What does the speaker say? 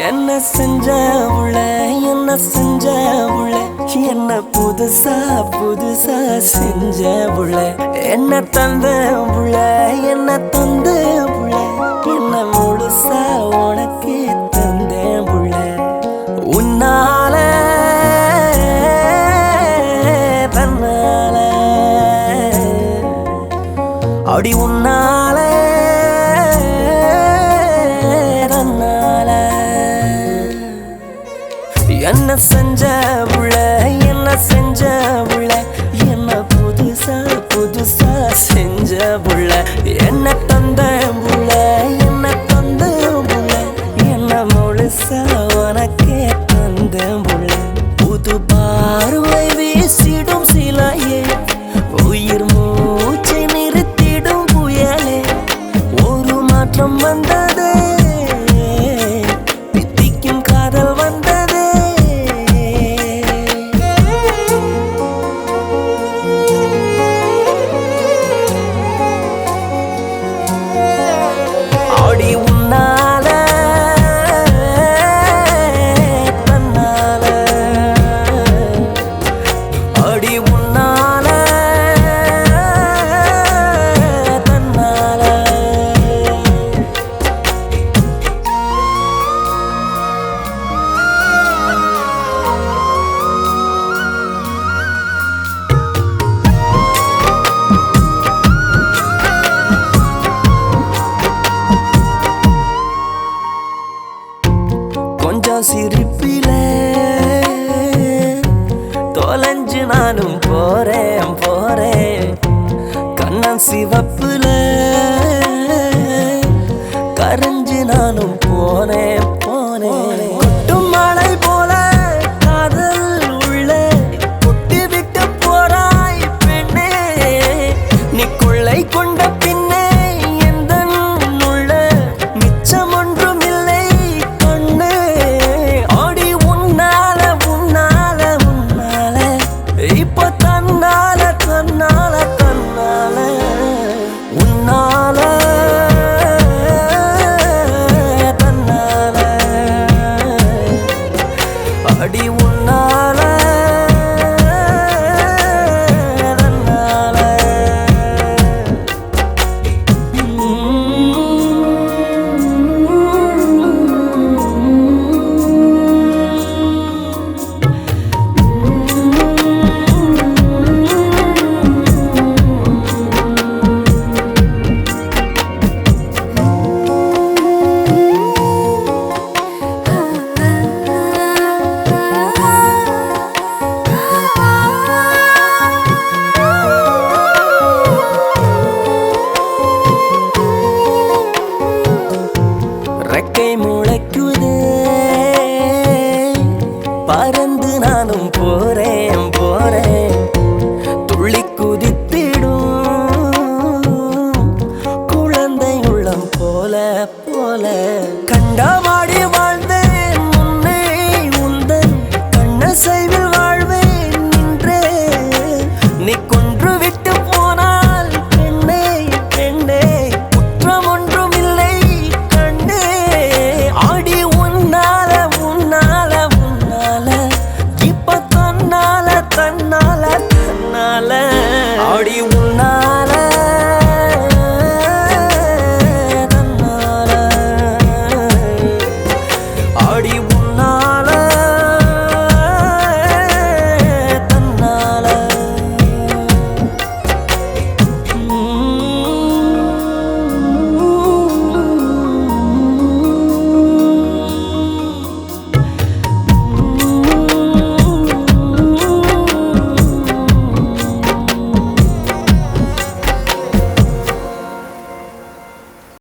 என்ன செஞ்ச உள்ள என்ன செஞ்ச உள்ள என்ன புதுசா புதுசா செஞ்ச உள்ள என்ன தந்த உள்ள என்ன தந்த உள்ள என்ன முழுசா உனக்கு தந்த உள்ள உன்னால தன்னால அடி உன்னால என்ன செஞ்ச உள்ள என்ன செஞ்ச உள்ள என்ன புதுசா புதுசா செஞ்ச உள்ள என்ன தந்த உள்ள என்ன தந்த உள்ள என்ன முழுசா உனக்கே தந்த உள்ள புது பார்வை வீசிடும் சிலையே உயிர் மூச்சை நிறுத்திடும் புயலே ஒரு மாற்றம் வந்தது பித்திக்கும் காதல் வந்தது கொஞ்சம் சிரிப்பிலே தொலைஞ்சு நானும் போறேன் போறேன் கண்ணன் சிவப்புல கரைஞ்சு நானும் போனேன்